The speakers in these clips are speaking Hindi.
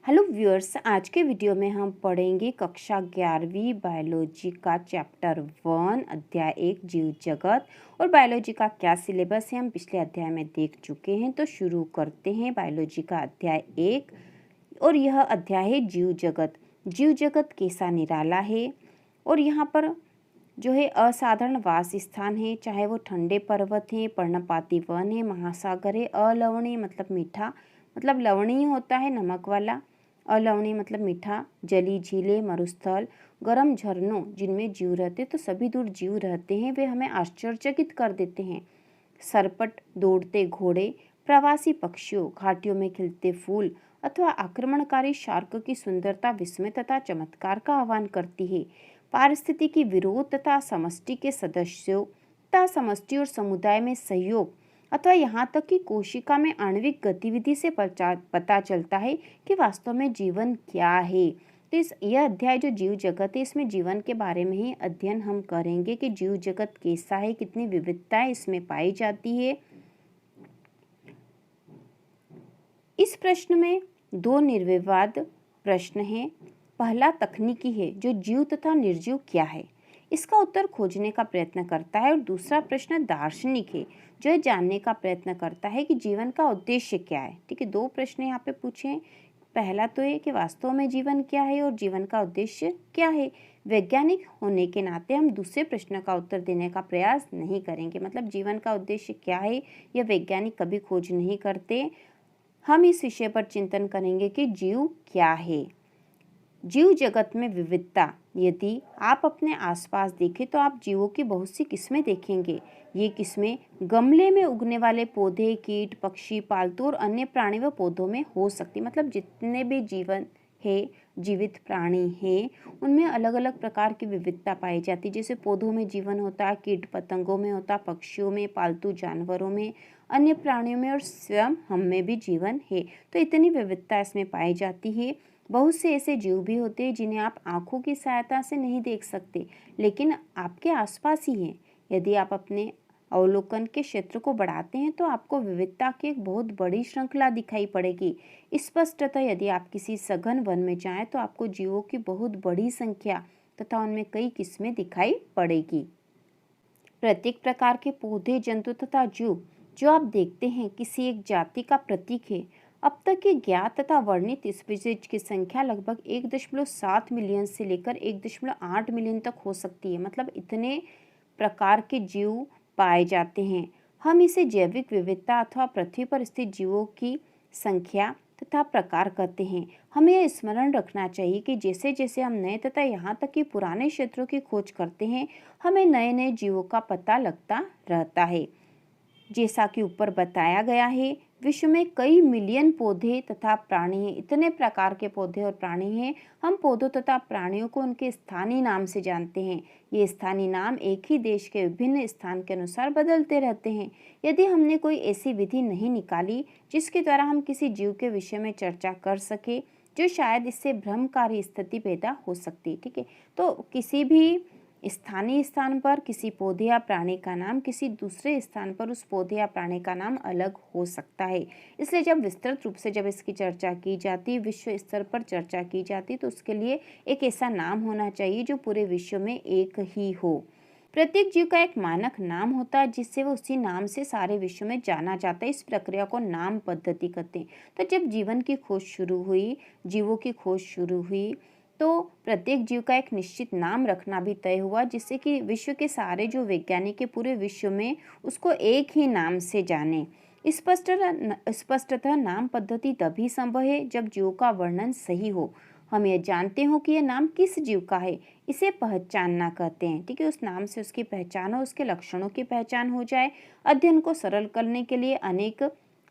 हेलो व्यूअर्स, आज के वीडियो में हम पढ़ेंगे कक्षा 11वीं बायोलॉजी का चैप्टर 1 अध्याय 1 जीव जगत। और बायोलॉजी का क्या सिलेबस है हम पिछले अध्याय में देख चुके हैं। तो शुरू करते हैं बायोलॉजी का अध्याय 1। और यह अध्याय है जीव जगत। जीव जगत कैसा निराला है। और यहाँ पर जो है असाधारण वास स्थान है, चाहे वो ठंडे पर्वत हैं, पर्णपाती वन है, महासागर है। अलवणीय मतलब मीठा, मतलब लवणीय होता है नमक वाला, अलवणीय मतलब मीठा, जली झीलें, मरुस्थल, गर्म झरनों जिनमें जीव रहते, तो सभी दूर जीव रहते हैं, वे हमें आश्चर्यचकित कर देते हैं। सरपट दौड़ते घोड़े, प्रवासी पक्षियों, घाटियों में खिलते फूल अथवा आक्रमणकारी शार्क की सुंदरता विस्मय तथा चमत्कार का आह्वान करती है। पारिस्थितिकी विरोध तथा समष्टि के सदस्यों तथा समष्टि और समुदाय में सहयोग अथवा यहाँ तक कि कोशिका में आणविक गतिविधि से पता चलता है कि वास्तव में जीवन क्या है। तो यह अध्याय जो जीव जगत है, इसमें जीवन के बारे में ही अध्ययन हम करेंगे कि जीव जगत कैसा है, कितनी विविधताएं इसमें पाई जाती है। इस प्रश्न में दो निर्विवाद प्रश्न हैं। पहला तकनीकी है, जो जीव तथा निर्जीव क्या है, इसका उत्तर खोजने का प्रयत्न करता है। और दूसरा प्रश्न दार्शनिक है, जो है जानने का प्रयत्न करता है कि जीवन का उद्देश्य क्या है। ठीक है, दो प्रश्न यहाँ पे पूछे हैं। पहला तो ये कि वास्तव में जीवन क्या है और जीवन का उद्देश्य क्या है। वैज्ञानिक होने के नाते हम दूसरे प्रश्न का उत्तर देने का प्रयास नहीं करेंगे, मतलब जीवन का उद्देश्य क्या है यह वैज्ञानिक कभी खोज नहीं करते। हम इस विषय पर चिंतन करेंगे कि जीव क्या है। जीव जगत में विविधता, यदि आप अपने आसपास देखें तो आप जीवों की बहुत सी किस्में देखेंगे। ये किस्में गमले में उगने वाले पौधे, कीट, पक्षी, पालतू और अन्य प्राणी व पौधों में हो सकती, मतलब जितने भी जीवन है, जीवित प्राणी हैं, उनमें अलग अलग प्रकार की विविधता पाई जाती। जैसे पौधों में जीवन होता है, कीट पतंगों में होता, पक्षियों में, पालतू जानवरों में, अन्य प्राणियों में और स्वयं हम में भी जीवन है। तो इतनी विविधता इसमें पाई जाती है। बहुत से ऐसे जीव भी होते हैं जिन्हें आप आंखों की सहायता से नहीं देख सकते, लेकिन आपके आसपास ही हैं। यदि आप अपने अवलोकन के क्षेत्र को बढ़ाते हैं तो आपको विविधता की एक बहुत बड़ी श्रृंखला दिखाई पड़ेगी। स्पष्टतः यदि आप किसी सघन वन में जाएं तो आपको जीवों की बहुत बड़ी संख्या तथा उनमें कई किस्में दिखाई पड़ेगी। प्रत्येक प्रकार के पौधे, जंतु तथा जीव जो आप देखते हैं किसी एक जाति का प्रतीक है। अब तक के ज्ञात तथा वर्णित स्पीशीज की संख्या लगभग 1.7 मिलियन से लेकर 1.8 मिलियन तक हो सकती है, मतलब इतने प्रकार के जीव पाए जाते हैं। हम इसे जैविक विविधता अथवा पृथ्वी पर स्थित जीवों की संख्या तथा प्रकार कहते हैं। हमें यह स्मरण रखना चाहिए कि जैसे जैसे हम नए तथा यहाँ तक कि पुराने क्षेत्रों की खोज करते हैं, हमें नए नए जीवों का पता लगता रहता है। जैसा कि ऊपर बताया गया है, विश्व में कई मिलियन पौधे तथा प्राणी हैं। इतने प्रकार के पौधे और प्राणी हैं। हम पौधों तथा प्राणियों को उनके स्थानीय नाम से जानते हैं। ये स्थानीय नाम एक ही देश के विभिन्न स्थान के अनुसार बदलते रहते हैं। यदि हमने कोई ऐसी विधि नहीं निकाली जिसके द्वारा हम किसी जीव के विषय में चर्चा कर सके, जो शायद इससे भ्रमकारी स्थिति पैदा हो सकती। ठीक है, तो किसी भी स्थानीय स्थान पर किसी पौधे या प्राणी का नाम किसी दूसरे स्थान पर उस पौधे या प्राणी का नाम अलग हो सकता है। इसलिए जब विस्तृत रूप से जब इसकी चर्चा की जाती, विश्व स्तर पर चर्चा की जाती, तो उसके लिए एक ऐसा नाम होना चाहिए जो पूरे विश्व में एक ही हो। प्रत्येक जीव का एक मानक नाम होता है जिससे वो उसी नाम से सारे विश्व में जाना जाता है। इस प्रक्रिया को नाम पद्धति कहते हैं। तो जब जीवन की खोज शुरू हुई, जीवों की खोज शुरू हुई, तो प्रत्येक जीव का एक निश्चित नाम रखना भी तय हुआ, जिससे कि विश्व के सारे जो वैज्ञानिक है पूरे विश्व में उसको एक ही नाम से जाने। स्पष्टतः नाम पद्धति तभी संभव है जब जीव का वर्णन सही हो। हम यह जानते हो कि यह नाम किस जीव का है, इसे पहचानना कहते हैं। ठीक है, उस नाम से उसकी पहचान हो, उसके लक्षणों की पहचान हो जाए। अध्ययन को सरल करने के लिए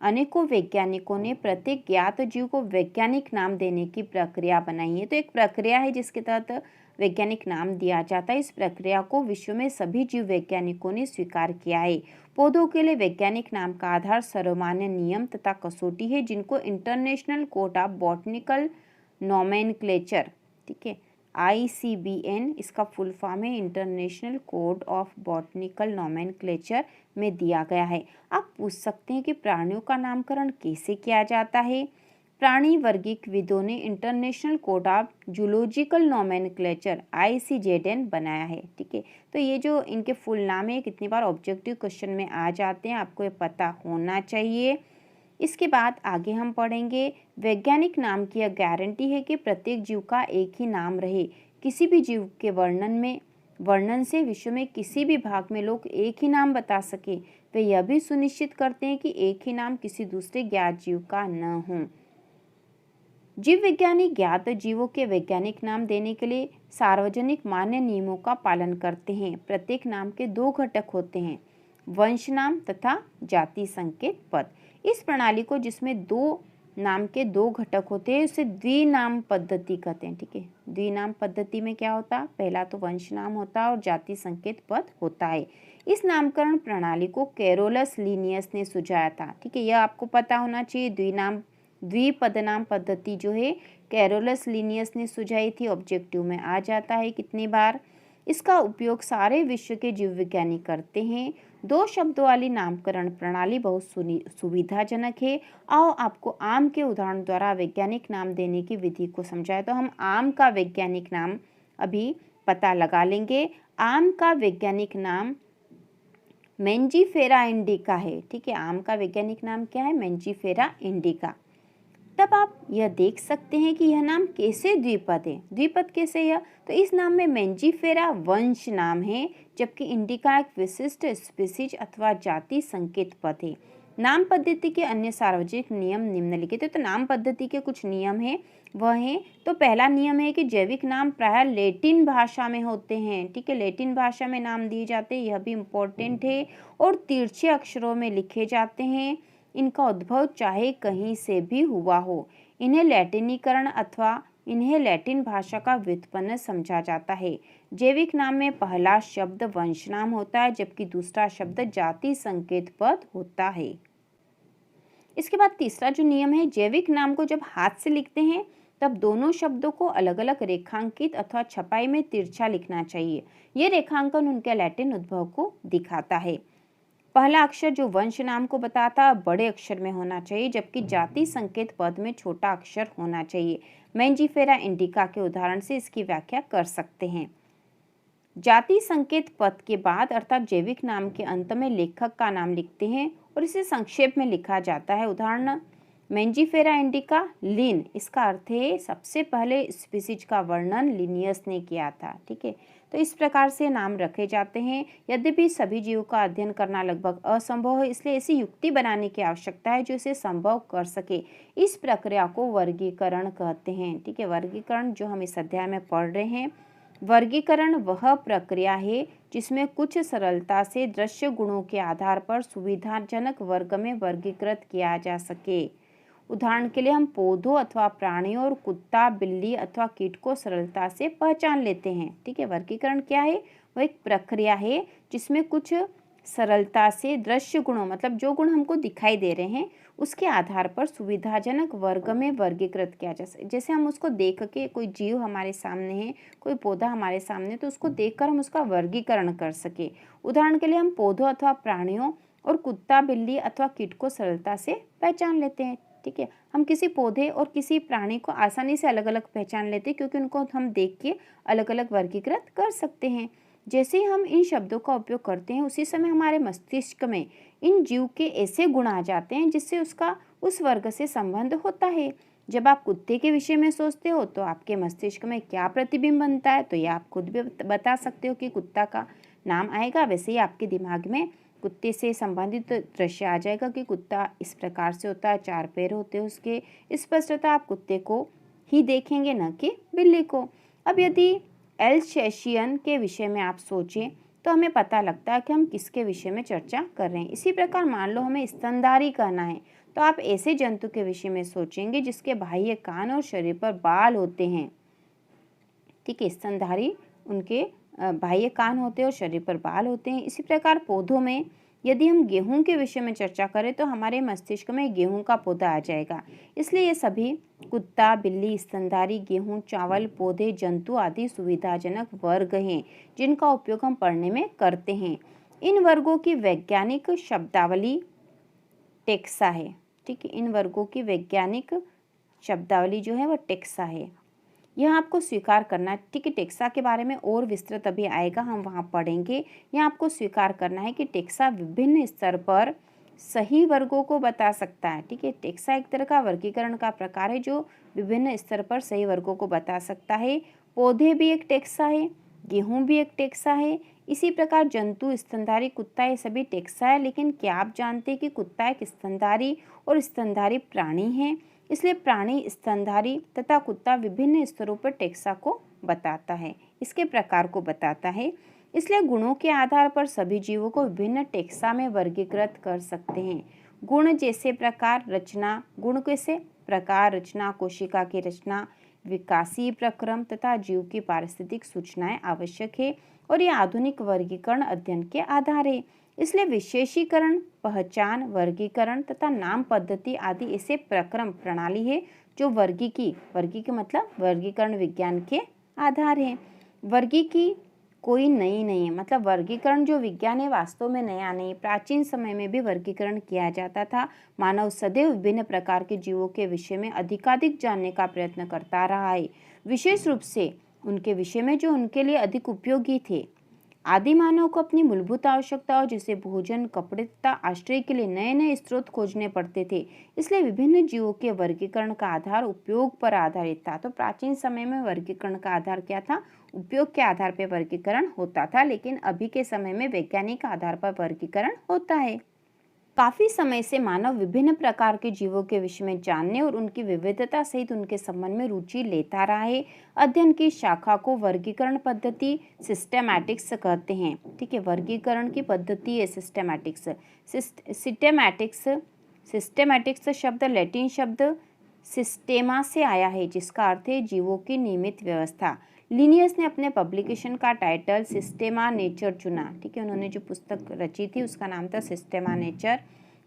अनेकों वैज्ञानिकों ने प्रत्येक ज्ञात जीव को वैज्ञानिक नाम देने की प्रक्रिया बनाई है। तो एक प्रक्रिया है जिसके तहत वैज्ञानिक नाम दिया जाता है। इस प्रक्रिया को विश्व में सभी जीव वैज्ञानिकों ने स्वीकार किया है। पौधों के लिए वैज्ञानिक नाम का आधार सर्वमान्य नियम तथा कसौटी है, जिनको international code of botanical nomenclature, ठीक है, ICBN इसका फुल फॉर्म है, international code of botanical nomenclature में दिया गया है। आप पूछ सकते हैं कि प्राणियों का नामकरण कैसे किया जाता है। प्राणी वर्गीकविदों ने international code of zoological nomenclature ICZN बनाया है। ठीक है, तो ये जो इनके फुल नाम है कितनी बार ऑब्जेक्टिव क्वेश्चन में आ जाते हैं, आपको ये पता होना चाहिए। इसके बाद आगे हम पढ़ेंगे वैज्ञानिक नाम की यह गारंटी है कि प्रत्येक जीव का एक ही नाम रहे। किसी भी जीव के वर्णन से विश्व में किसी भी भाग में लोग एक ही नाम बता सके। वे यह भी सुनिश्चित करते हैं कि एक ही नाम किसी दूसरे ज्ञात जीव का न हो। जीव वैज्ञानिक ज्ञात जीवों के वैज्ञानिक नाम देने के लिए सार्वजनिक मान्य नियमों का पालन करते हैं। प्रत्येक नाम के दो घटक होते हैं, वंश नाम तथा जाति संकेत पद। इस प्रणाली को जिसमें दो नाम के दो घटक होते हैं उसे द्विनाम पद्धति कहते हैं। ठीक है, द्विनाम पद्धति में क्या होता है, पहला तो वंश नाम होता है और जाति संकेत पद होता है। इस नामकरण प्रणाली को कैरोलस लिनियस ने सुझाया था। ठीक है, यह आपको पता होना चाहिए। द्विपदनाम पद्धति जो है कैरोलस लिनियस ने सुझाई थी, ऑब्जेक्टिव में आ जाता है कितनी बार। इसका उपयोग सारे विश्व के जीव विज्ञानी करते हैं। दो शब्दों वाली नामकरण प्रणाली बहुत सुविधाजनक है। आओ आपको आम के उदाहरण द्वारा वैज्ञानिक नाम देने की विधि को समझाएं। तो हम आम का वैज्ञानिक नाम अभी पता लगा लेंगे। आम का वैज्ञानिक नाम मेंजीफेरा इंडिका है। ठीक है, आम का वैज्ञानिक नाम क्या है, मेंजीफेरा इंडिका। तब आप यह देख सकते हैं कि यह नाम कैसे द्विपद है। द्विपद कैसे यह, तो इस नाम में मेंजीफेरा वंश नाम है, जबकि इंडिका एक विशिष्ट स्पीसीज अथवा जाति संकेत पद है। नाम पद्धति के अन्य सार्वजनिक नियम निम्नलिखित है। तो नाम पद्धति के कुछ नियम हैं, वह हैं, तो पहला नियम है कि जैविक नाम प्रायः लैटिन भाषा में होते हैं। ठीक है, लैटिन भाषा में नाम दिए जाते हैं, यह भी इम्पोर्टेंट है, और तिरछे अक्षरों में लिखे जाते हैं। इनका उद्भव चाहे कहीं से भी हुआ हो। इन्हें लैटिनीकरण अथवा इन्हें लैटिन भाषा का व्युत्पन्न समझा जाता है। जैविक नाम में पहला शब्द वंश नाम होता है, जबकि दूसरा शब्द जाति संकेत पद होता है। इसके बाद तीसरा जो नियम है, जैविक नाम को जब हाथ से लिखते हैं तब दोनों शब्दों को अलग अलग रेखांकित अथवा छपाई में तिरछा लिखना चाहिए। यह रेखांकन उनके लैटिन उद्भव को दिखाता है। पहला अक्षर जो वंश नाम को बताता बड़े अक्षर में होना चाहिए, जबकि जाति संकेत पद में छोटा अक्षर होना चाहिए। मेंजीफेरा इंडिका के उदाहरण से इसकी व्याख्या कर सकते हैं। जाति संकेत पद के बाद अर्थात जैविक नाम के अंत में लेखक का नाम लिखते हैं और इसे संक्षेप में लिखा जाता है। उदाहरण मेंजीफेरा इंडिका लिन, इसका अर्थ है सबसे पहले स्पीसीज का वर्णन लिनियस ने किया था। ठीक है, तो इस प्रकार से नाम रखे जाते हैं। यद्यपि सभी जीवों का अध्ययन करना लगभग असंभव है, इसलिए ऐसी युक्ति बनाने की आवश्यकता है जो इसे संभव कर सके। इस प्रक्रिया को वर्गीकरण कहते हैं। ठीक है, वर्गीकरण जो हम इस अध्याय में पढ़ रहे हैं, वर्गीकरण वह प्रक्रिया है जिसमें कुछ सरलता से दृश्य गुणों के आधार पर सुविधाजनक वर्ग में वर्गीकृत किया जा सके। उदाहरण के लिए हम पौधों अथवा प्राणियों और कुत्ता, बिल्ली अथवा कीट को सरलता से पहचान लेते हैं। ठीक है, वर्गीकरण क्या है, वह एक प्रक्रिया है जिसमें कुछ सरलता से दृश्य गुणों मतलब जो गुण हमको दिखाई दे रहे हैं उसके आधार पर सुविधाजनक वर्ग में वर्गीकृत किया जा सके। जैसे हम उसको देख के, कोई जीव हमारे सामने है, कोई पौधा हमारे सामने, तो उसको देखकर हम उसका वर्गीकरण कर सके। उदाहरण के लिए हम पौधों अथवा प्राणियों और कुत्ता, बिल्ली अथवा कीट को सरलता से पहचान लेते हैं। ठीक है, हम किसी पौधे और किसी प्राणी को आसानी से अलग अलग पहचान लेते हैं क्योंकि उनको हम देख के अलग अलग वर्गीकृत कर सकते हैं। जैसे ही हम इन शब्दों का उपयोग करते हैं उसी समय हमारे मस्तिष्क में इन जीव के ऐसे गुण आ जाते हैं जिससे उसका उस वर्ग से संबंध होता है। जब आप कुत्ते के विषय में सोचते हो तो आपके मस्तिष्क में क्या प्रतिबिंब बनता है, तो ये आप खुद भी बता सकते हो कि कुत्ता का नाम आएगा। वैसे ही आपके दिमाग में कुत्ते से संबंधित दृश्य आ जाएगा कि कुत्ता इस प्रकार से होता है, 4 पैर होते हैं उसके। स्पष्टतः आप कुत्ते को ही देखेंगे, न कि बिल्ली को। अब यदि एल्सेशियन के विषय में आप सोचें तो हमें पता लगता है कि हम किसके विषय में चर्चा कर रहे हैं। इसी प्रकार मान लो हमें स्तनधारी कहना है तो आप ऐसे जंतु के विषय में सोचेंगे जिसके बाह्य कान और शरीर पर बाल होते हैं। ठीक है, स्तनधारी उनके बाह्य कान होते हैं और शरीर पर बाल होते हैं। इसी प्रकार पौधों में यदि हम गेहूं के विषय में चर्चा करें तो हमारे मस्तिष्क में गेहूं का पौधा आ जाएगा। इसलिए ये सभी कुत्ता, बिल्ली, स्तनधारी, गेहूं, चावल, पौधे, जंतु आदि सुविधाजनक वर्ग हैं जिनका उपयोग हम पढ़ने में करते हैं। इन वर्गों की वैज्ञानिक शब्दावली टेक्सा है। ठीक है, इन वर्गों की वैज्ञानिक शब्दावली जो है वो टेक्सा है। यह आपको स्वीकार करना है, ठीक है। टेक्सा के बारे में और विस्तृत अभी आएगा, हम वहाँ पढ़ेंगे। यह आपको स्वीकार करना है कि टेक्सा विभिन्न स्तर पर सही वर्गों को बता सकता है, ठीक है। टेक्सा एक तरह का वर्गीकरण का प्रकार है जो विभिन्न स्तर पर सही वर्गों को बता सकता है। पौधे भी एक टेक्सा है, गेहूँ भी एक टेक्सा है, इसी प्रकार जंतु, स्तनधारी, कुत्ता, ये सभी टेक्सा है। लेकिन क्या आप जानते हैं कि कुत्ता एक स्तनधारी और स्तनधारी प्राणी है? इसलिए प्राणी, स्तनधारी तथा कुत्ता विभिन्न स्तरों पर टेक्सा को बताता है, इसके प्रकार को बताता है। इसलिए गुणों के आधार पर सभी जीवों को विभिन्न टेक्सा में वर्गीकृत कर सकते हैं। गुण जैसे प्रकार, रचना, गुण कैसे प्रकार, रचना, कोशिका की रचना, विकासीय प्रक्रम तथा जीव की पारिस्थितिक सूचनाएं आवश्यक है और ये आधुनिक वर्गीकरण अध्ययन के आधार है। इसलिए विशेषीकरण, पहचान, वर्गीकरण तथा नाम पद्धति आदि ऐसे प्रक्रम प्रणाली है जो वर्गीकी मतलब वर्गीकरण विज्ञान के आधार है। वर्गीकी कोई नई नहीं है, मतलब वर्गीकरण जो विज्ञान है वास्तव में नया नहीं। प्राचीन समय में भी वर्गीकरण किया जाता था। मानव सदैव विभिन्न प्रकार के जीवों के विषय में अधिकाधिक जानने का प्रयत्न करता रहा है, विशेष रूप से उनके विषय में जो उनके लिए अधिक उपयोगी थे। आदि मानव को अपनी मूलभूत आवश्यकताओं जैसे भोजन, कपड़े तथा आश्रय के लिए नए नए स्रोत खोजने पड़ते थे। इसलिए विभिन्न जीवों के वर्गीकरण का आधार उपयोग पर आधारित था। तो प्राचीन समय में वर्गीकरण का आधार क्या था? उपयोग के आधार पर वर्गीकरण होता था, लेकिन अभी के समय में वैज्ञानिक आधार पर वर्गीकरण होता है। काफी समय से मानव विभिन्न प्रकार के जीवों के विषय में जानने और उनकी विविधता सहित उनके संबंध में रुचि लेता रहा है। अध्ययन की शाखा को वर्गीकरण पद्धति, सिस्टेमैटिक्स कहते हैं, ठीक है। वर्गीकरण की पद्धति है सिस्टेमैटिक्स। सिस्टेमैटिक्स शब्द लैटिन शब्द सिस्टेमा से आया है, जिसका अर्थ है जीवों की नियमित व्यवस्था। लिनियस ने अपने पब्लिकेशन का टाइटल सिस्टेमा नेचर चुना, ठीक है। उन्होंने जो पुस्तक रची थी उसका नाम था सिस्टेमा नेचर।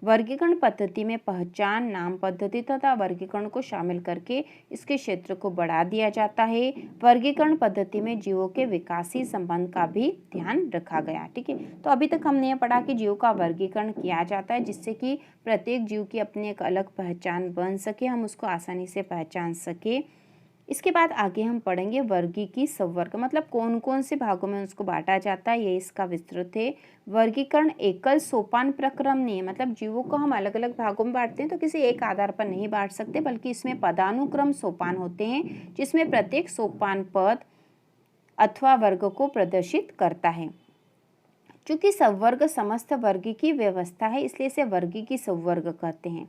वर्गीकरण पद्धति में पहचान, नाम पद्धति तथा वर्गीकरण को शामिल करके इसके क्षेत्र को बढ़ा दिया जाता है। वर्गीकरण पद्धति में जीवों के विकासीय संबंध का भी ध्यान रखा गया, ठीक है। तो अभी तक हमने ये पढ़ा कि जीवों का वर्गीकरण किया जाता है जिससे कि प्रत्येक जीव की अपनी एक अलग पहचान बन सके, हम उसको आसानी से पहचान सके। इसके बाद आगे हम पढ़ेंगे वर्गीकी संवर्ग, मतलब कौन कौन से भागों में उसको बांटा जाता है, ये इसका विस्तृत है। वर्गीकरण एकल सोपान प्रक्रम नहीं है, मतलब जीवों को हम अलग अलग भागों में बांटते हैं तो किसी एक आधार पर नहीं बांट सकते, बल्कि इसमें पदानुक्रम सोपान होते हैं जिसमें प्रत्येक सोपान पद अथवा वर्ग को प्रदर्शित करता है। चूंकि संवर्ग समस्त वर्ग की व्यवस्था है, इसलिए इसे वर्गीकी संवर्ग कहते हैं।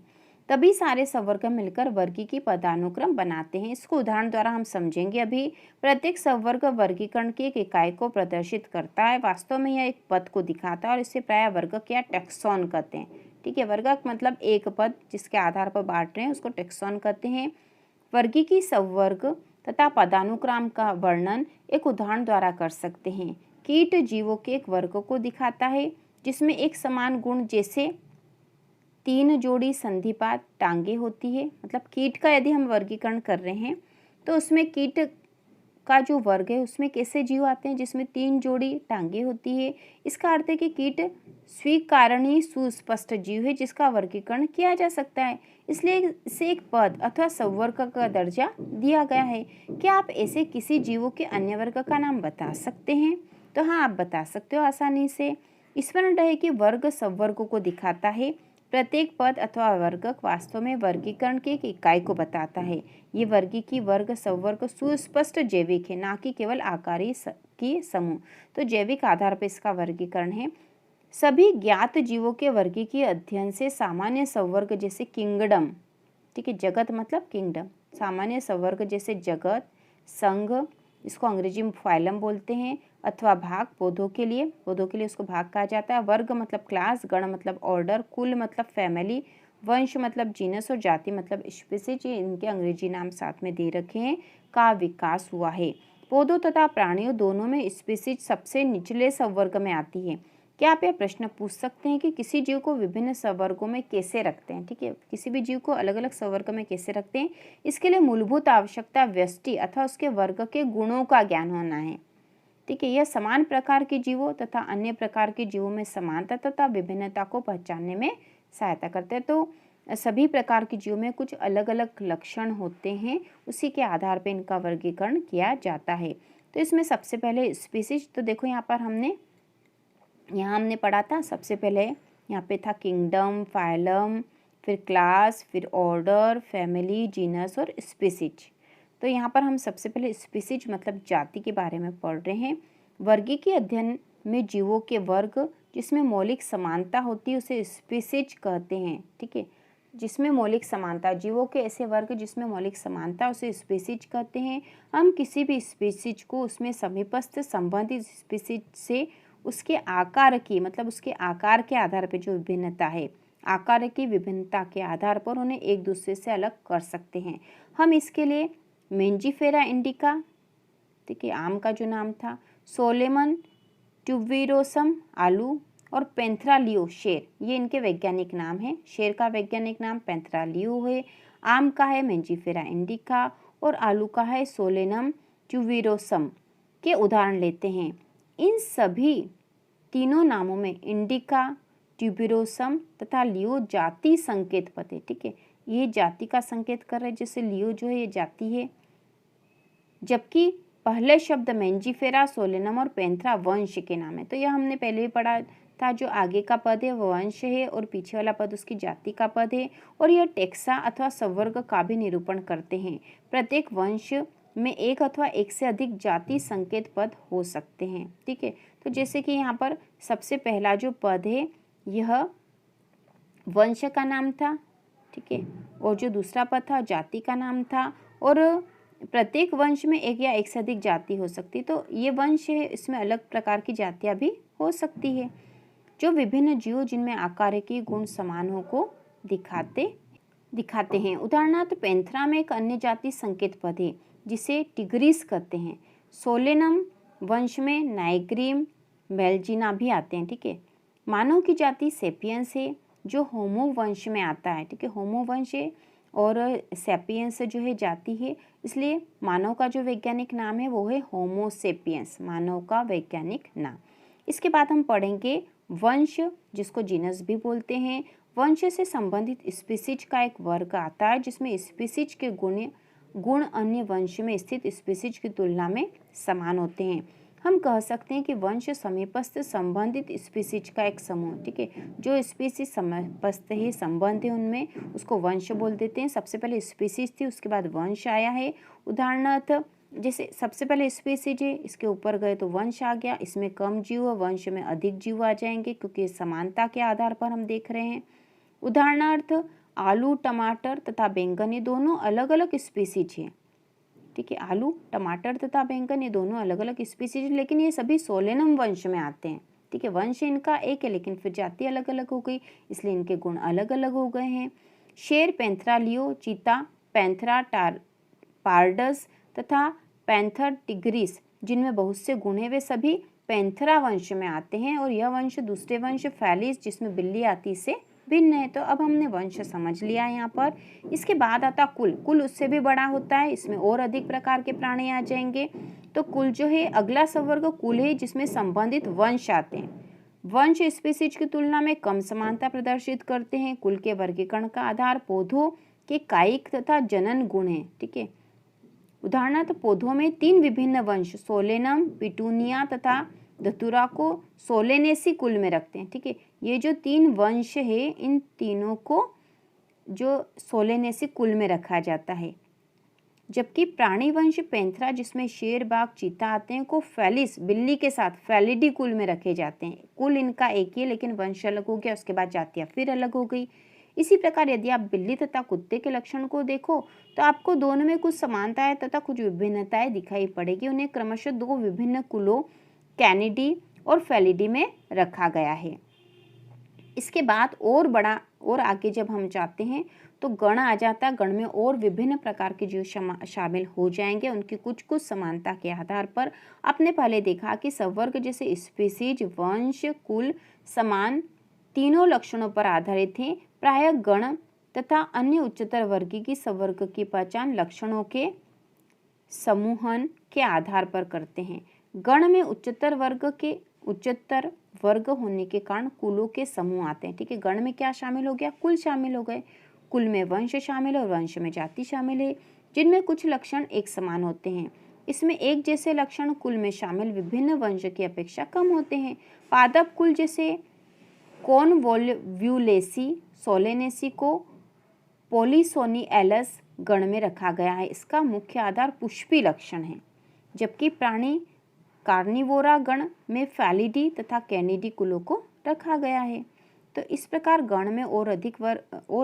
तभी सारे संवर्ग मिलकर वर्गीकी पदानुक्रम बनाते हैं। इसको उदाहरण द्वारा हम समझेंगे अभी। प्रत्येक संवर्ग वर्गीकरण की एक इकाई को प्रदर्शित करता है। वास्तव में यह एक पद को दिखाता है और इसे प्रायः वर्ग या टेक्सॉन कहते हैं, ठीक है। वर्ग मतलब एक पद जिसके आधार पर बांट रहे हैं उसको टेक्सॉन कहते हैं। वर्गीकी संवर्ग तथा पदानुक्रम का वर्णन एक उदाहरण द्वारा कर सकते हैं। कीट जीवों के एक वर्ग को दिखाता है जिसमें एक समान गुण जैसे 3 जोड़ी संधिपात टांगे होती है। मतलब कीट का यदि हम वर्गीकरण कर रहे हैं तो उसमें कीट का जो वर्ग है उसमें कैसे जीव आते हैं जिसमें 3 जोड़ी टांगे होती है। इसका अर्थ है कि कीट स्वीकारणी सुस्पष्ट जीव है जिसका वर्गीकरण किया जा सकता है, इसलिए इसे एक पद अथवा संवर्ग का दर्जा दिया गया है। क्या आप ऐसे किसी जीवों के अन्य वर्ग का नाम बता सकते हैं? तो हाँ, आप बता सकते हो आसानी से। स्मरण रहे कि वर्ग संवर्ग को दिखाता है। प्रत्येक पद अथवा वर्ग वास्तव में वर्गीकरण की एक इकाई को बताता है। ये वर्गीकी वर्ग संवर्ग सुस्पष्ट जैविक है, ना कि केवल आकारी की समूह। तो जैविक आधार पर इसका वर्गीकरण है। सभी ज्ञात जीवों के वर्गीकीय अध्ययन से सामान्य संवर्ग जैसे किंगडम, ठीक है, जगत मतलब किंगडम, सामान्य संवर्ग जैसे जगत, संघ, इसको अंग्रेजी में फाइलम बोलते हैं, अथवा भाग, पौधों के लिए उसको भाग कहा जाता है। वर्ग मतलब क्लास, गण मतलब ऑर्डर, कुल मतलब फैमिली, वंश मतलब जीनस और जाति मतलब स्पीसीज, इनके अंग्रेजी नाम साथ में दे रखे हैं, का विकास हुआ है। पौधों तथा प्राणियों दोनों में स्पीसीज सबसे निचले संवर्ग में आती है। क्या आप यह प्रश्न पूछ सकते हैं कि किसी जीव को विभिन्न संवर्गों में कैसे रखते हैं, ठीक है, किसी भी जीव को अलग अलग संवर्ग में कैसे रखते हैं? इसके लिए मूलभूत आवश्यकता व्यष्टि अथवा उसके वर्ग के गुणों का ज्ञान होना है, ठीक है। यह समान प्रकार के जीवों तथा अन्य प्रकार के जीवों में समानता तथा विभिन्नता को पहचानने में सहायता करते हैं। तो सभी प्रकार के जीवों में कुछ अलग अलग लक्षण होते हैं, उसी के आधार पर इनका वर्गीकरण किया जाता है। तो इसमें सबसे पहले स्पीसीज, तो देखो यहाँ पर हमने पढ़ा था, सबसे पहले यहाँ पे था किंगडम, फाइलम, फिर क्लास, फिर ऑर्डर, फैमिली, जीनस और स्पीसीज। तो यहाँ पर हम सबसे पहले स्पीसीज मतलब जाति के बारे में पढ़ रहे हैं। वर्गीय अध्ययन में जीवों के वर्ग जिसमें मौलिक समानता होती है उसे स्पीसीज कहते हैं। ठीक है, जिसमें मौलिक समानता, जीवों के ऐसे वर्ग जिसमें मौलिक समानता उसे स्पीसीज कहते हैं। हम किसी भी स्पीसीज को उसमें समीपस्थ संबंधित स्पीसीज से उसके आकार की, मतलब उसके आकार के आधार पर जो विभिन्नता है, आकार की विभिन्नता के आधार पर उन्हें एक दूसरे से अलग कर सकते हैं। हम इसके लिए मेंजीफेरा इंडिका, ठीक है, आम का जो नाम था, सोलेमन ट्यूबिरोसम आलू और पैंथेरालियो शेर, ये इनके वैज्ञानिक नाम है। शेर का वैज्ञानिक नाम पैंथेरालियो है, आम का है मेंजीफेरा इंडिका और आलू का है सोलेनम ट्यूबिरोसम के उदाहरण लेते हैं। इन सभी तीनों नामों में इंडिका, ट्यूबिरोसम तथा लियो जाति संकेत पद है। ठीक है, ये जाति का संकेत कर रहे हैं, जैसे लियो जो है ये जाति है, जबकि पहले शब्द मेंजीफेरा, सोलेनम और पैंथेरा वंश के नाम है। तो यह हमने पहले ही पढ़ा था, जो आगे का पद है वो वंश है और पीछे वाला पद उसकी जाति का पद है, और यह टेक्सा अथवा संवर्ग का भी निरूपण करते हैं। प्रत्येक वंश में एक अथवा एक से अधिक जाति संकेत पद हो सकते हैं। ठीक है, तो जैसे कि यहाँ पर सबसे पहला जो पद है यह वंश का नाम था, ठीक है, और जो दूसरा पद था जाति का नाम था, और प्रत्येक वंश में एक या एक से अधिक जाति हो सकती है। तो ये वंश है, इसमें अलग प्रकार की जातियाँ भी हो सकती है। जो विभिन्न जीवों जिनमें आकार की गुण समानों को दिखाते हैं। उदाहरणार्थ पैंथेरा में एक अन्य जाति संकेत पद है जिसे टिग्रिस कहते हैं। सोलेनम वंश में नाइग्रीम, मेलजिना भी आते हैं। ठीक है, मानव की जाति सेपियंस है जो होमो वंश में आता है। ठीक है, होमो वंश है और सेपियंस जो है जाति है, इसलिए मानव का जो वैज्ञानिक नाम है वो है होमो सेपियंस, मानव का वैज्ञानिक नाम। इसके बाद हम पढ़ेंगे वंश, जिसको जीनस भी बोलते हैं। वंश से संबंधित स्पीसीज का एक वर्ग आता है जिसमें स्पीसीज के गुण अन्य वंश में स्थित स्पीसीज की तुलना में समान होते हैं। हम कह सकते हैं कि वंश समीपस्थ संबंधित स्पीसीज का एक समूह। ठीक है, जो स्पीसीज समीपस्थ ही संबंध है उनमें उसको वंश बोल देते हैं। सबसे पहले स्पीसीज थी, उसके बाद वंश आया है। उदाहरणार्थ जैसे सबसे पहले स्पीसीज है, इसके ऊपर गए तो वंश आ गया, इसमें कम जीव, वंश में अधिक जीव आ जाएंगे क्योंकि समानता के आधार पर हम देख रहे हैं। उदाहरणार्थ आलू, टमाटर तथा बैंगन ये दोनों अलग अलग स्पीसीज हैं। ठीक है, आलू, टमाटर तथा बैंगन ये दोनों अलग अलग स्पीसीज, लेकिन ये सभी सोलेनम वंश में आते हैं। ठीक है, वंश इनका एक है लेकिन फिर जाति अलग अलग हो गई, इसलिए इनके गुण अलग अलग हो गए हैं। शेर, पैंथेरालियो, चीता, पैंथेरा पार्डस तथा पैंथर टिग्रिस जिनमें बहुत से गुण हैं वे सभी पैंथेरा वंश में आते हैं, और यह वंश दूसरे वंश फैलिस जिसमें बिल्ली आती से भिन्न है। तो अब हमने वंश समझ लिया यहाँ पर। इसके बाद आता कुल। कुल उससे भी बड़ा होता है, इसमें और अधिक प्रकार के प्राणी आ जाएंगे। तो कुल जो है अगला संवर्ग कुल है जिसमें संबंधित वंश आते हैं। वंश स्पीसीज की तुलना में कम समानता प्रदर्शित करते हैं। कुल के वर्गीकरण का आधार पौधों के कायिक तथा जनन गुण है। ठीक है, उदाहरणार्थ पौधों में 3 विभिन्न वंश सोलेनम, पिटूनिया तथा धतूरा को सोलेनेसी कुल में रखते हैं। ठीक है, ये जो 3 वंश है इन तीनों को जो सोलेनेसी कुल में रखा जाता है। जबकि प्राणी वंश पैंथेरा जिसमें शेर, बाघ, चीता आते हैं को फेलिस बिल्ली के साथ फेलिडी कुल में रखे जाते हैं। कुल इनका एक ही है लेकिन वंश अलग हो गया, उसके बाद जातियाँ फिर अलग हो गई। इसी प्रकार यदि आप बिल्ली तथा कुत्ते के लक्षण को देखो तो आपको दोनों में कुछ समानताएं तथा कुछ विभिन्नताएं दिखाई पड़ेगी। उन्हें क्रमशः 2 विभिन्न कुलों कैनिडी और फेलिडी में रखा गया है। इसके बाद और आगे जब हम जाते हैं तो गण आ जाता है। गण में और विभिन्न प्रकार के जीव शामिल हो जाएंगे। उनकी कुछ समानता के आधार पर आपने पहले देखा कि संवर्ग जैसे स्पीसीज, वंश, कुल समान तीनों लक्षणों पर आधारित हैं। प्रायः गण तथा अन्य उच्चतर वर्गी की संवर्ग की पहचान लक्षणों के समूहन के आधार पर करते हैं। गण में उच्चतर वर्ग होने के कारण कुलों के समूह आते हैं। ठीक है, गण में क्या शामिल हो गया? कुल शामिल हो गए। कुल में वंश शामिल है और वंश में जाति शामिल है, जिनमें कुछ लक्षण एक समान होते हैं। इसमें एक जैसे लक्षण कुल में शामिल विभिन्न वंश की अपेक्षा कम होते हैं। पादप कुल जैसे कॉनवोल्व्यूलेसी, सोलेनेसी को पॉलीसोनिएलस गण में रखा गया है। इसका मुख्य आधार पुष्पी लक्षण है, जबकि प्राणी कार्निवोरा गण में फैलिडी तथा कैनिडी कुलों को रखा गया है। तो इस प्रकार गण में और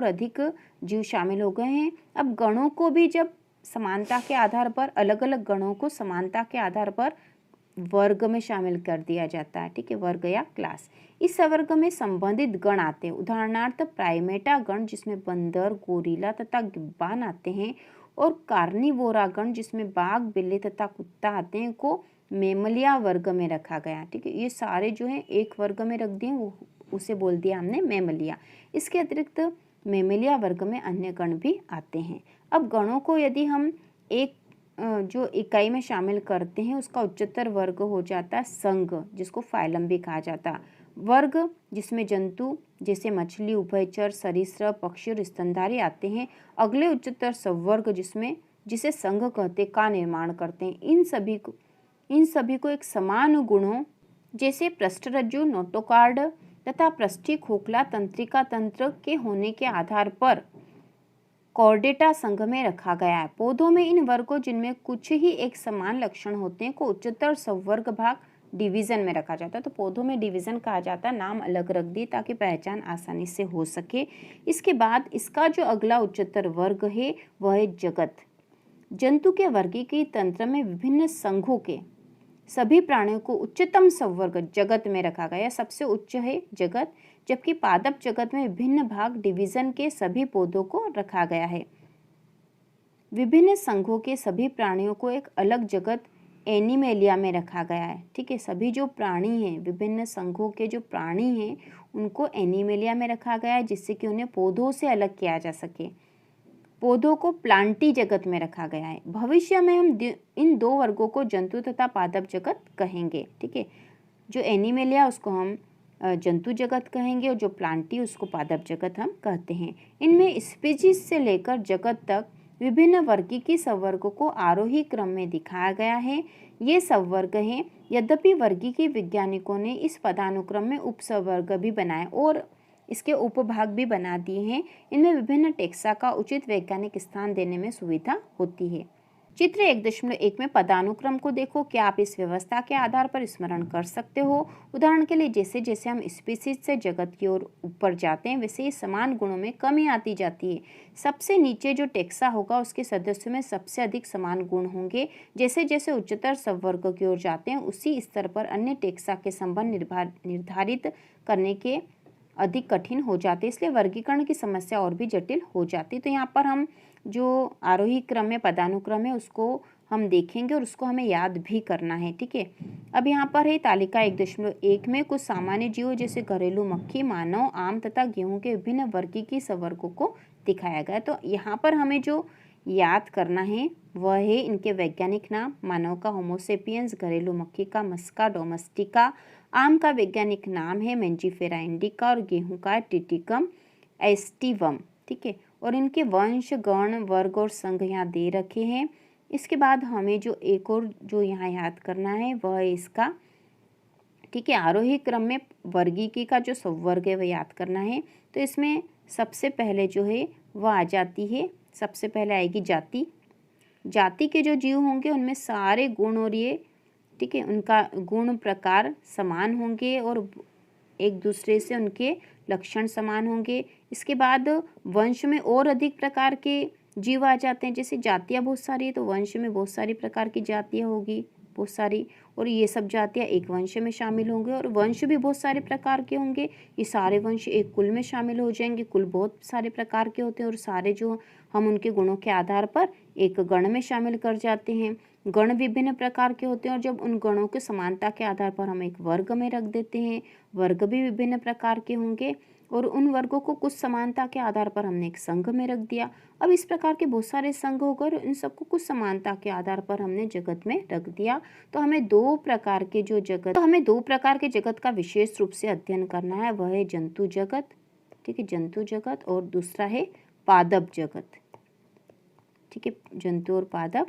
अधिक जीव शामिल हो गए हैं। अब गणों को भी जब समानता के आधार पर, अलग अलग गणों को समानता के आधार पर वर्ग में शामिल कर दिया जाता है, ठीक है, वर्ग या क्लास। इस वर्ग में संबंधित गण आते हैं। उदाहरणार्थ प्राइमेटा गण जिसमें बंदर, गोरिल्ला तथा गिब्बान आते हैं, और कार्निवोरा गण जिसमें बाघ, बिल्ली तथा कुत्ता आते हैं को मेमलिया वर्ग में रखा गया, ठीक है। ये सारे जो हैं एक वर्ग में रख दिए, वो उसे बोल दिया हमने मेमलिया। इसके अतिरिक्त मेमलिया वर्ग में अन्य गण भी आते हैं। अब गणों को यदि हम एक जो इकाई में शामिल करते हैं उसका उच्चतर वर्ग हो जाता है संघ, जिसको फाइलम भी कहा जाता है। वर्ग जिसमें जंतु जैसे मछली, उभयचर, सरीसृप, पक्षी और स्तनधारी आते हैं। अगले उच्चतर संवर्ग जिसे संघ कहते का निर्माण करते हैं। इन सभी को एक समान गुणों जैसे पृष्ठरज्जु, नोटोकार्ड तथा पृष्ठीय खोखला तंत्रिका तंत्र के होने के आधार पर कॉर्डेटा संघ में रखा गया है। पौधों में इन वर्गों जिनमें कुछ ही एक समान लक्षण होते हैं को उच्चतर संवर्ग भाग डिवीजन में रखा जाता है। तो पौधों में डिवीजन कहा जाता है, नाम अलग रख दिए ताकि पहचान आसानी से हो सके। इसके बाद इसका जो अगला उच्चतर वर्ग है वह है जगत। जंतु के वर्गीकृत तंत्र में विभिन्न संघों के सभी प्राणियों को उच्चतम संवर्ग जगत में रखा गया, सबसे उच्च है जगत। जबकि पादप जगत में विभिन्न भाग डिवीजन के सभी पौधों को रखा गया है। विभिन्न संघों के सभी प्राणियों को एक अलग जगत एनिमेलिया में रखा गया है, ठीक है। सभी जो प्राणी हैं, विभिन्न संघों के जो प्राणी हैं उनको एनिमेलिया में रखा गया है, जिससे कि उन्हें पौधों से अलग किया जा सके। पौधों को प्लांटी जगत में रखा गया है। भविष्य में हम इन दो वर्गों को जंतु तथा पादप जगत कहेंगे, ठीक है। जो एनिमेलिया उसको हम जंतु जगत कहेंगे और जो प्लांटी उसको पादप जगत हम कहते हैं। इनमें स्पीशीज से लेकर जगत तक विभिन्न वर्गीकृत संवर्गों को आरोही क्रम में दिखाया गया है। ये संवर्ग हैं, यद्यपि वर्गीकृत वैज्ञानिकों ने इस पदानुक्रम में उपसंवर्ग भी बनाए और इसके उपभाग भी बना दिए हैं। इनमें विभिन्न टेक्सा का उचित वैज्ञानिक स्थान देने में सुविधा होती है। चित्र 1.1 में पदानुक्रम को देखो। क्या आप इस व्यवस्था के आधार पर स्मरण कर सकते हो? उदाहरण के लिए जैसे जैसे हम स्पीशीज से जगत की ओर ऊपर जाते हैं वैसे ही समान गुणों में कमी आती जाती है। सबसे नीचे जो टेक्सा होगा उसके सदस्यों में सबसे अधिक समान गुण होंगे। जैसे जैसे उच्चतर संवर्ग की ओर जाते हैं उसी स्तर पर अन्य टेक्सा के संबंध निर्धारित करने के अधिक कठिन हो जाते, इसलिए वर्गीकरण की समस्या और भी जटिल हो जाती। तो यहाँ पर हम जो आरोही क्रम में पदानुक्रम है उसको हम देखेंगे और उसको हमें याद भी करना है, ठीक है। अब यहाँ पर है तालिका 1.1 में कुछ सामान्य जीवों जैसे घरेलू मक्खी, मानव, आम तथा गेहूं के विभिन्न वर्गीकृत संवर्गों को दिखाया गया। तो यहाँ पर हमें जो याद करना है वह है इनके वैज्ञानिक नाम। मानव का होमोसेपियंस, घरेलू मक्खी का मस्का डोमेस्टिका, आम का वैज्ञानिक नाम है मेंजिफेरा इंडिका और गेहूं का टिटिकम एस्टिवम, ठीक है। और इनके वंश, गण, वर्ग और संघ यहाँ दे रखे हैं। इसके बाद हमें जो एक और जो यहाँ याद करना है वह है इसका, ठीक है, आरोही क्रम में वर्गीकी का जो संवर्ग है वह याद करना है। तो इसमें सबसे पहले जो है वह आ जाती है, सबसे पहले आएगी जाति। जाति के जो जीव होंगे उनमें सारे गुण और ये, ठीक है, उनका गुण प्रकार समान होंगे और एक दूसरे से उनके लक्षण समान होंगे। इसके बाद वंश में और अधिक प्रकार के जीव आ जाते हैं। जैसे जातियाँ बहुत सारी है तो वंश में बहुत सारी प्रकार की जातियाँ होगी, बहुत सारी, और ये सब जातियाँ एक वंश में शामिल होंगे। और वंश भी बहुत सारे प्रकार के होंगे, ये सारे वंश एक कुल में शामिल हो जाएंगे। कुल बहुत सारे प्रकार के होते हैं और सारे जो हम उनके गुणों के आधार पर एक गण में शामिल कर जाते हैं। गण विभिन्न प्रकार के होते हैं और जब उन गणों के समानता के आधार पर हम एक वर्ग में रख देते हैं। वर्ग भी विभिन्न प्रकार के होंगे और उन वर्गों को कुछ समानता के आधार पर हमने एक संघ में रख दिया। अब इस प्रकार के बहुत सारे संघ हो गए और इन सबको कुछ समानता के आधार पर हमने जगत में रख दिया। तो हमें दो प्रकार के जगत का विशेष रूप से अध्ययन करना है, वह है जंतु जगत, ठीक है, जंतु जगत, और दूसरा है पादप जगत। ठीक है, जंतु और पादप,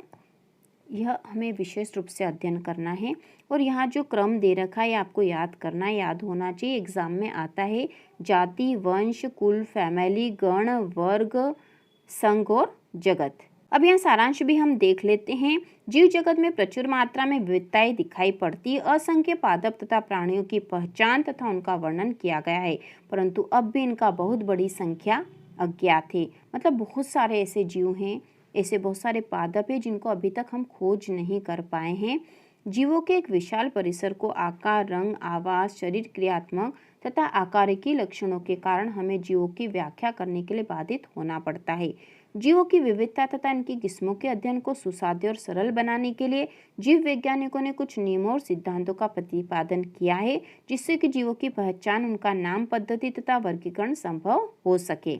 यह हमें विशेष रूप से अध्ययन करना है। और यहाँ जो क्रम दे रखा है आपको याद करना, याद होना चाहिए, एग्जाम में आता है। जाति, वंश, कुल, फैमिली, गण, वर्ग, संघ और जगत। अब यहाँ सारांश भी हम देख लेते हैं। जीव जगत में प्रचुर मात्रा में विविधताएं दिखाई पड़ती है। असंख्य पादप तथा प्राणियों की पहचान तथा उनका वर्णन किया गया है, परंतु अब भी इनका बहुत बड़ी संख्या अज्ञात है। मतलब बहुत सारे ऐसे जीव हैं, ऐसे बहुत सारे पादप हैं जिनको अभी तक हम खोज नहीं कर पाए हैं। जीवों के एक विशाल परिसर को आकार, रंग, आवाज, शरीर क्रियात्मक तथा आकारिकी लक्षणों के कारण हमें जीवों की व्याख्या करने के लिए बाधित होना पड़ता है। जीवों की विविधता तथा इनकी किस्मों के अध्ययन को सुसाध्य और सरल बनाने के लिए जीव वैज्ञानिकों ने कुछ नियमों और सिद्धांतों का प्रतिपादन किया है, जिससे कि जीवों की पहचान, उनका नाम, पद्धति तथा वर्गीकरण संभव हो सके।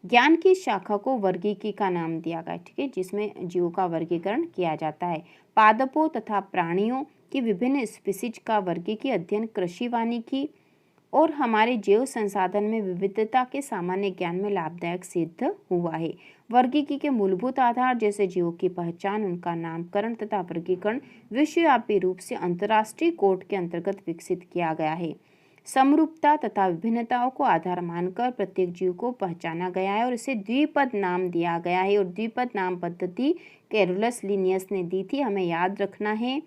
ज्ञान की शाखा को वर्गीकी का नाम दिया गया, ठीक है, जिसमें जीवों का वर्गीकरण किया जाता है। पादपों तथा प्राणियों की विभिन्न स्पीसीज का वर्गीकी अध्ययन कृषि, वानिकी और हमारे जैव संसाधन में विविधता के सामान्य ज्ञान में लाभदायक सिद्ध हुआ है। वर्गीकी के मूलभूत आधार जैसे जीवों की पहचान, उनका नामकरण तथा वर्गीकरण विश्वव्यापी रूप से अंतर्राष्ट्रीय कोड के अंतर्गत विकसित किया गया है। समरूपता तथा विभिन्नताओं को आधार मानकर प्रत्येक जीव को पहचाना गया है और इसे द्विपद नाम दिया गया है। और द्विपद नाम पद्धति कैरोलस लिनियस ने दी थी, हमें याद रखना है।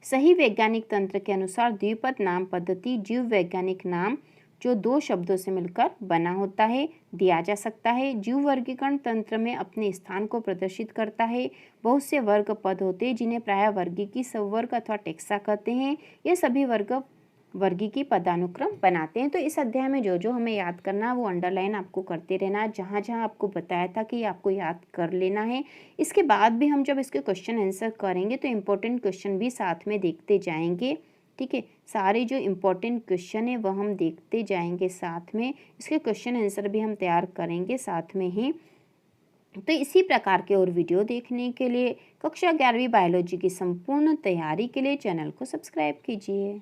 सही वैज्ञानिक तंत्र के अनुसार द्विपद नाम पद्धति जीव वैज्ञानिक नाम जो दो शब्दों से मिलकर बना होता है दिया जा सकता है। जीव वर्गीकरण तंत्र में अपने स्थान को प्रदर्शित करता है। बहुत से वर्ग पद होते हैं जिन्हें प्रायः वर्गीकी, सबवर्ग अथवा टेक्सा कहते हैं। ये सभी वर्ग वर्गीकी पदानुक्रम बनाते हैं। तो इस अध्याय में जो जो हमें याद करना है वो अंडरलाइन आपको करते रहना है। जहाँ जहाँ आपको बताया था कि आपको याद कर लेना है। इसके बाद भी हम जब इसके क्वेश्चन आंसर करेंगे तो इम्पोर्टेंट क्वेश्चन भी साथ में देखते जाएंगे। ठीक है, सारे जो इम्पोर्टेंट क्वेश्चन है वह हम देखते जाएंगे साथ में। इसके क्वेश्चन आंसर भी हम तैयार करेंगे साथ में ही। तो इसी प्रकार के और वीडियो देखने के लिए कक्षा 11वीं बायोलॉजी की संपूर्ण तैयारी के लिए चैनल को सब्सक्राइब कीजिए।